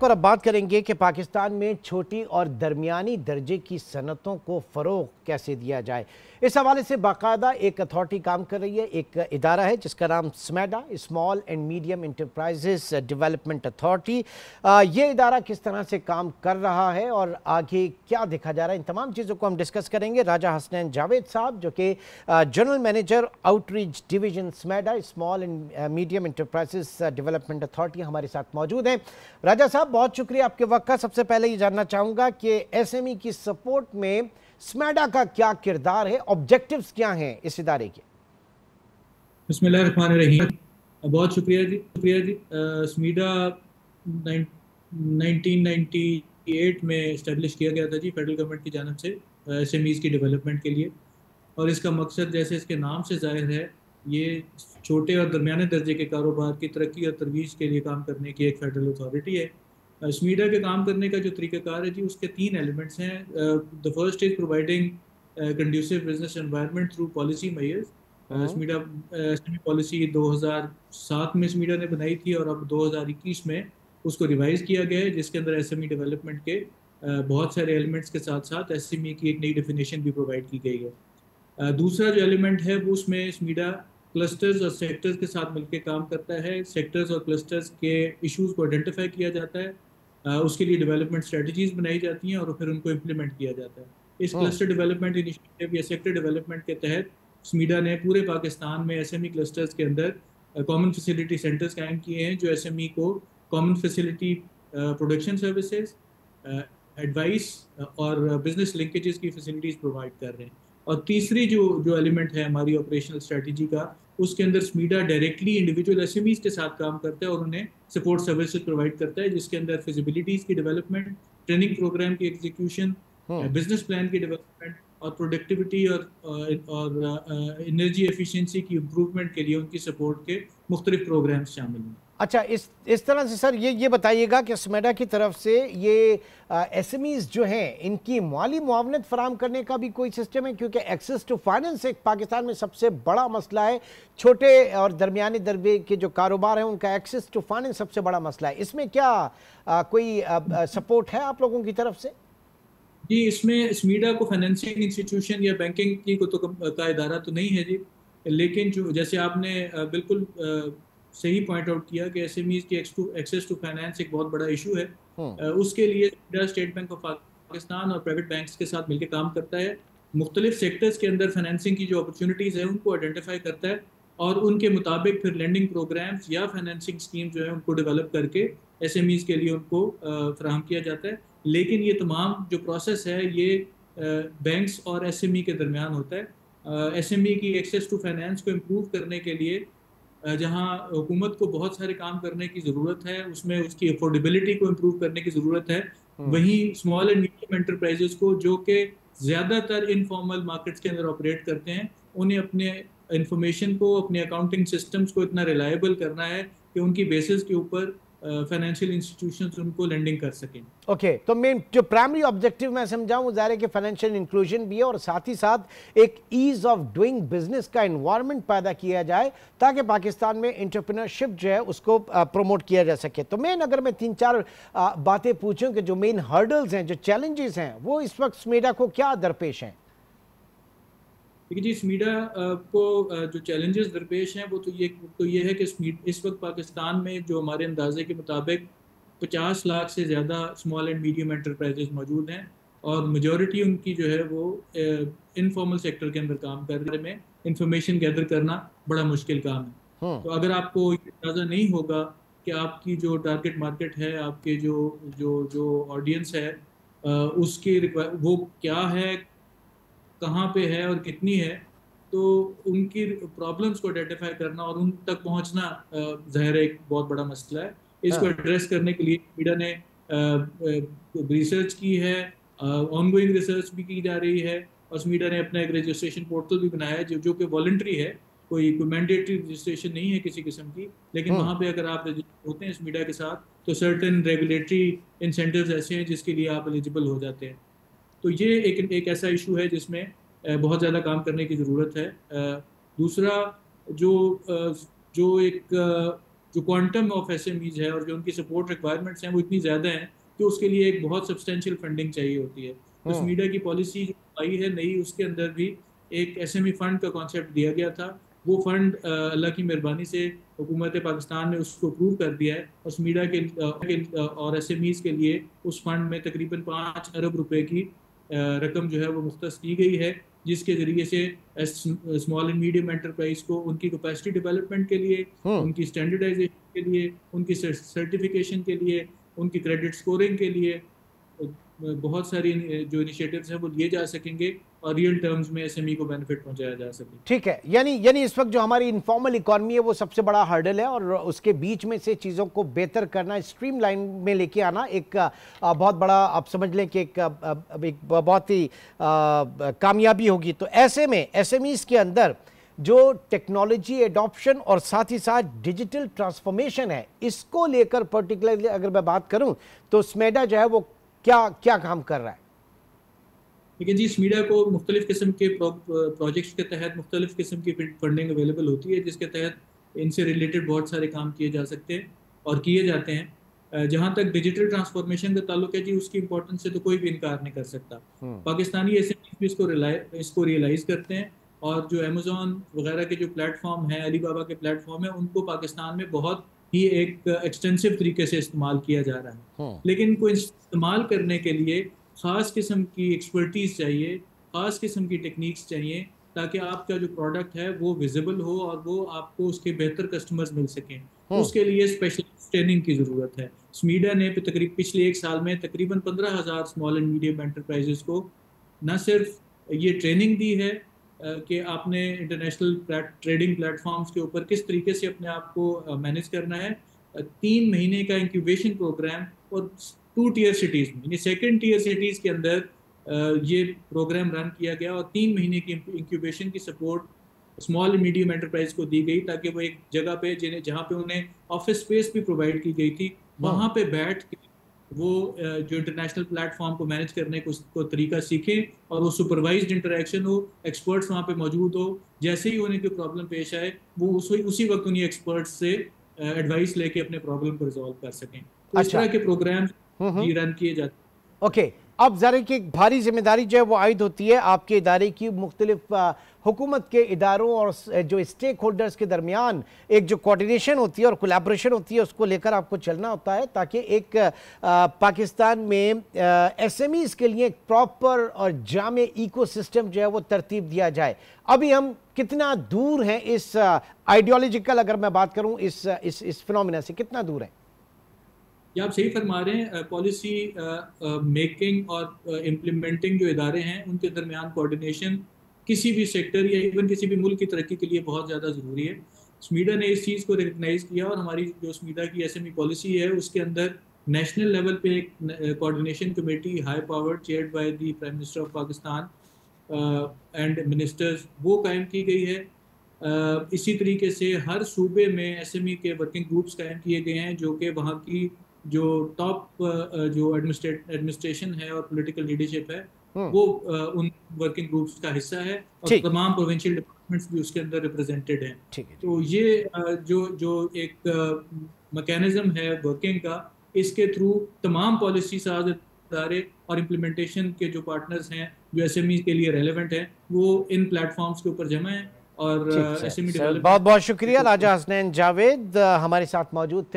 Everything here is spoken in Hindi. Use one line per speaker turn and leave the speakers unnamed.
और अब बात करेंगे कि पाकिस्तान में छोटी और दरमियानी दर्जे की सनतों को फ़रोग़ कैसे दिया जाए। इस हवाले से बाकायदा एक अथॉरिटी काम कर रही है, एक इदारा है जिसका नाम SMEDA, Small and Medium Enterprises Development Authority. ये इदारा किस तरह से काम कर रहा है और आगे क्या देखा जा रहा है, इन तमाम चीज़ों को हम डिस्कस करेंगे। राजा हसनैन जावेद साहब जो कि general manager outreach division SMEDA, Small and Medium Enterprises Development Authority, हमारे साथ मौजूद हैं। राजा साहब, बहुत शुक्रिया आपके वक्त का। सबसे पहले ये जानना चाहूँगा कि एसएमई की सपोर्ट में स्मैडा का क्या किरदार है, ऑब्जेक्टिव्स क्या हैं इस इदारे के?
बिस्मिल्लाहिर्रहमानिर्रहीम। बहुत शुक्रिया जी। स्मीडा 1998 में इस्टेब्लिश किया गया था जी, फेडरल गवर्नमेंट की जानिब से एसएमईज़ की डेवलपमेंट के लिए। और इसका मकसद जैसे इसके नाम से ज़ाहिर है, ये छोटे और दरमियाने दर्जे के कारोबार की तरक्की और तरवीज के लिए काम करने की एक फेडरल अथॉरिटी है। स्मीडा के काम करने का जो तरीक़ाकार है जी, उसके 3 एलिमेंट्स हैं। The first is providing conducive business environment through policy measures. SMEDA SME policy 2007 में स्मीडा ने बनाई थी और अब 2021 में उसको रिवाइज किया गया है, जिसके अंदर एसएमई डेवलपमेंट के बहुत सारे एलिमेंट्स के साथ साथ एसएमई की एक नई डेफिनेशन भी प्रोवाइड की गई है। दूसरा जो एलिमेंट है वो उसमें स्मीडा क्लस्टर्स और सेक्टर्स के साथ मिलकर काम करता है। सेक्टर्स और क्लस्टर्स के इश्यूज को आइडेंटिफाई किया जाता है, उसके लिए डेवलपमेंट स्ट्रेटजीज बनाई जाती हैं और फिर उनको इम्प्लीमेंट किया जाता है। इस क्लस्टर डेवलपमेंट इनिशिएटिव या सेक्टर डेवलपमेंट के तहत स्मीडा ने पूरे पाकिस्तान में एसएमई क्लस्टर्स के अंदर कॉमन फैसिलिटी सेंटर्स कायम किए हैं, जो एसएमई को common facility production services, advice और बिजनेस लिंकेजेस की फैसिलिटीज़ प्रोवाइड कर रहे हैं। और तीसरी जो जो एलिमेंट है हमारी ऑपरेशनल स्ट्रेटजी का, उसके अंदर स्मीडा डायरेक्टली इंडिविजुअल एसएमईज के साथ काम करता है और उन्हें सपोर्ट सर्विसेज प्रोवाइड करता है, जिसके अंदर फिजिबिलिटीज़ की डेवलपमेंट, ट्रेनिंग प्रोग्राम की एग्जीक्यूशन, बिजनेस प्लान की डेवलपमेंट और प्रोडक्टिविटी और एनर्जी एफिशिएंसी की इम्प्रूवमेंट के लिए उनकी सपोर्ट के मुख्तलिफ प्रोग्राम्स शामिल हैं।
अच्छा, इस तरह से सर ये बताइएगा कि स्मैडा की तरफ से ये एसएमईज जो हैं इनकी माली मुआवनत फराम करने का भी कोई सिस्टम है? क्योंकि एक्सेस टू फाइनेंस एक पाकिस्तान में सबसे बड़ा मसला है। छोटे और दरमियाने दर्जे के जो कारोबार हैं उनका एक्सेस टू फाइनेंस सबसे बड़ा मसला है। इसमें क्या कोई सपोर्ट है आप लोगों की तरफ से?
जी, इसमें स्मीडा को फाइनेंसिंग इंस्टीट्यूशन या बैंकिंग की को तो का इदारा तो नहीं है जी, लेकिन जो जैसे आपने बिल्कुल सही पॉइंट आउट किया कि एसएमईज की एक्सेस टू फाइनेंस एक बहुत बड़ा इशू है। उसके लिए स्मीडा स्टेट बैंक ऑफ पाकिस्तान और प्राइवेट बैंक्स के साथ मिलकर काम करता है। मुख्तलिफ सेक्टर्स के अंदर फाइनेंसिंग की जो अपॉर्चुनिटीज़ है उनको आइडेंटिफाई करता है और उनके मुताबिक फिर लेंडिंग प्रोग्राम्स या फाइनेंसिंग स्कीम जो है उनको डेवलप करके एसएमईज के लिए उनको फराहम किया जाता है। लेकिन ये तमाम जो प्रोसेस है ये बैंक्स और एसएमई के दरमियान होता है। एसएमई की एक्सेस टू फाइनेंस को इम्प्रूव करने के लिए जहां हुकूमत को बहुत सारे काम करने की ज़रूरत है, उसमें उसकी अफोर्डेबिलिटी को इम्प्रूव करने की ज़रूरत है, वहीं स्मॉल एंड मीडियम एंटरप्राइजेस को जो कि ज़्यादातर इनफॉर्मल मार्केट्स के अंदर ऑपरेट करते हैं, उन्हें अपने इंफॉर्मेशन को, अपने अकाउंटिंग सिस्टम्स को इतना रिलायबल करना है कि उनकी बेसिस के ऊपर फाइनेंशियल इंस्टीट्यूशंस उनको लेंडिंग कर सकें।
ओके, तो मेन जो प्राइमरी ऑब्जेक्टिव मैं समझाऊं, ज़ाहिर है कि फाइनेंशियल इंक्लूजन भी है और साथ ही साथ एक ईज ऑफ डूइंग बिजनेस का एनवायरनमेंट पैदा किया जाए ताकि पाकिस्तान में एंटरप्रेन्योरशिप जो है उसको प्रमोट किया जा सके। तो मेन अगर मैं 3-4 बातें पूछूं कि जो मेन हर्डल्स हैं, जो चैलेंजेस हैं, वो इस वक्त स्मीडा को क्या दरपेश हैं?
देखिए जी, स्मीडा को जो चैलेंजेस दरपेश हैं वो तो ये है कि इस वक्त पाकिस्तान में जो हमारे अंदाजे के मुताबिक 50 लाख से ज़्यादा स्मॉल एंड मीडियम एंटरप्राइजेज मौजूद हैं और मेजॉरिटी उनकी जो है वो इनफॉर्मल सेक्टर के अंदर काम कर रहे में इंफॉर्मेशन गैदर करना बड़ा मुश्किल काम है। तो अगर आपको अंदाज़ा नहीं होगा कि आपकी जो टारगेट मार्केट है, आपके जो जो जो ऑडियंस है, उसकी वो क्या है, कहाँ पे है और कितनी है, तो उनकी प्रॉब्लम्स को आइडेंटिफाई करना और उन तक पहुँचना ज़ाहिर है एक बहुत बड़ा मसला है। इसको एड्रेस करने के लिए मीडिया ने रिसर्च की है, ऑनगोइंग रिसर्च भी की जा रही है और मीडिया ने अपना एक रजिस्ट्रेशन पोर्टल भी बनाया है जो कि वॉलंटरी है, कोई मैंडेटरी रजिस्ट्रेशन नहीं है किसी किस्म की, लेकिन वहाँ पे अगर आप रजिस्टर होते हैं इस मीडिया के साथ तो सर्टेन रेगुलेटरी इंसेंटिव्स ऐसे हैं जिसके लिए आप एलिजिबल हो जाते हैं। तो ये एक ऐसा इशू है जिसमें बहुत ज़्यादा काम करने की ज़रूरत है। दूसरा जो जो एक जो क्वांटम ऑफ एसएमईज है और जो उनकी सपोर्ट रिक्वायरमेंट्स हैं वो इतनी ज़्यादा हैं कि उसके लिए एक बहुत सब्सटेंशियल फंडिंग चाहिए होती है। तो स्मीडा की पॉलिसी जो आई है नई, उसके अंदर भी एक एसएमई फंड का कॉन्सेप्ट दिया गया था। वो फंड अल्लाह की मेहरबानी से हुकूमत पाकिस्तान ने उसको अप्रूव कर दिया है और स्मीडा और एसएमईज के लिए उस फंड में तकरीबन 5 अरब रुपए की रकम जो है वो मुख्तस की गई है, जिसके ज़रिए से स्मॉल एंड मीडियम एंटरप्राइज को उनकी कैपेसिटी डेवलपमेंट के लिए, उनकी स्टैंडर्डाइजेशन के लिए, उनकी सर्टिफिकेशन के लिए, उनकी क्रेडिट स्कोरिंग के लिए बहुत सारी जो इनिशिएटिव्स हैं वो लिए जा सकेंगे और रियल टर्म्स में एसएमई को बेनिफिट पहुंचाया जा सके।
ठीक है, यानी इस वक्त जो हमारी इनफॉर्मल इकॉनमी है वो सबसे बड़ा हर्डल है और उसके बीच में से चीज़ों को बेहतर करना, स्ट्रीमलाइन में लेके आना एक बहुत बड़ा, आप समझ लें कि एक बहुत ही कामयाबी होगी। तो ऐसे में एसएमईज के अंदर जो टेक्नोलॉजी एडॉप्शन और साथ ही साथ डिजिटल ट्रांसफॉर्मेशन है, इसको लेकर पर्टिकुलरली अगर मैं बात करूं तो स्मेडा जो है वो क्या क्या काम कर रहा है?
लेकिन जी, स्मीडा को मुख्तलिफ किस्म के प्रोजेक्ट्स के तहत मुख्तलिफ किस्म की फंडिंग अवेलेबल होती है, जिसके तहत इनसे रिलेटेड बहुत सारे काम किए जा सकते हैं और किए जाते हैं। जहाँ तक डिजिटल ट्रांसफॉर्मेशन का ताल्लुक है जी, उसकी इंपॉर्टेंस से तो कोई भी इनकार नहीं कर सकता। पाकिस्तानी एसएमईज भी इसको रियलाइज़ करते हैं और जो अमेज़ॉन वगैरह के जो प्लेटफॉर्म हैं, अली बाबा के प्लेटफॉर्म हैं, उनको पाकिस्तान में बहुत ही एक एक्सटेंसिव तरीके से इस्तेमाल किया जा रहा है। लेकिन इनको इस्तेमाल करने के लिए ख़ास किस्म की एक्सपर्टीज़ चाहिए, ख़ास किस्म की टेक्निक्स चाहिए, ताकि आपका जो प्रोडक्ट है वो विजिबल हो और वो आपको उसके बेहतर कस्टमर्स मिल सकें। उसके लिए स्पेशलिस्ट ट्रेनिंग की ज़रूरत है। स्मीडा ने पिछले 1 साल में तकरीबन 15,000 स्मॉल एंड मीडियम एंटरप्राइजेज़ को न सिर्फ ये ट्रेनिंग दी है कि आपने इंटरनेशनल ट्रेडिंग प्लेटफॉर्म्स के ऊपर किस तरीके से अपने आप को मैनेज करना है, 3 महीने का इंक्यूबेशन प्रोग्राम और 2 टियर सिटीज़ में, यानी सेकंड टियर सिटीज़ के अंदर ये प्रोग्राम रन किया गया और 3 महीने की इंक्यूबेशन की सपोर्ट स्मॉल मीडियम एंटरप्राइज को दी गई, ताकि वो एक जगह पे जहाँ पे उन्हें ऑफिस स्पेस भी प्रोवाइड की गई थी, वहाँ पे बैठ के वो जो इंटरनेशनल प्लेटफॉर्म को मैनेज करने को तरीका सीखें और वो सुपरवाइज्ड इंटरेक्शन हो, एक्सपर्ट्स वहाँ पे मौजूद हो। जैसे ही उन्हें कोई प्रॉब्लम पेश आए वो उसी वक्त उन्हीं एक्सपर्ट्स से एडवाइस लेके अपने प्रॉब्लम को रिजॉल्व कर सकें। तो इस तरह के प्रोग्राम रन किए जाते हैं।
ओके, अब ज़रा की एक भारी जिम्मेदारी जो है वो आयद होती है आपके इदारे की मुख्तलिफ हुकूमत के इदारों और जो स्टेक होल्डर्स के दरमियान एक जो कोऑर्डिनेशन होती है और कोलैबोरेशन होती है, उसको लेकर आपको चलना होता है ताकि एक पाकिस्तान में एसएमईज के लिए एक प्रॉपर और जामे इकोसिस्टम जो है वो तरतीब दिया जाए। अभी हम कितना दूर हैं इस आइडियोलॉजिकल, अगर मैं बात करूं इस फिनोमिना से, कितना दूर है?
ये आप सही फरमा रहे हैं। पॉलिसी मेकिंग और इम्प्लीमेंटिंग जो इदारे हैं उनके दरमियान कोऑर्डिनेशन किसी भी सेक्टर या इवन किसी भी मुल्क की तरक्की के लिए बहुत ज़्यादा ज़रूरी है। स्मीडा ने इस चीज़ को रिकगनाइज़ किया और हमारी जो स्मीडा की एसएमई पॉलिसी है उसके अंदर नेशनल लेवल पे एक coordination committee high powered chaired by the prime minister of Pakistan and ministers वो कायम की गई है। इसी तरीके से हर सूबे में एसएमई के वर्किंग ग्रुप्स कायम किए गए हैं, जो कि वहाँ की जो टॉप जो एडमिनिस्ट्रेशन है और पॉलिटिकल लीडरशिप है वो उन वर्किंग ग्रुप्स का हिस्सा है और तमाम प्रोविंशियल डिपार्टमेंट्स भी उसके अंदर रिप्रेजेंटेड हैं। तो ये जो एक मैकेनिज्म है वर्किंग का, इसके थ्रू तमाम पॉलिसी साज इदारे और इम्प्लीमेंटेशन के जो पार्टनर्स हैं जो एसएमई के लिए रेलेवेंट हैं वो इन प्लेटफॉर्म्स के ऊपर जमा हैं और एसएमई डेवलपमेंट।
बहुत बहुत शुक्रिया। राजा हसनैन जावेद हमारे साथ मौजूद थे।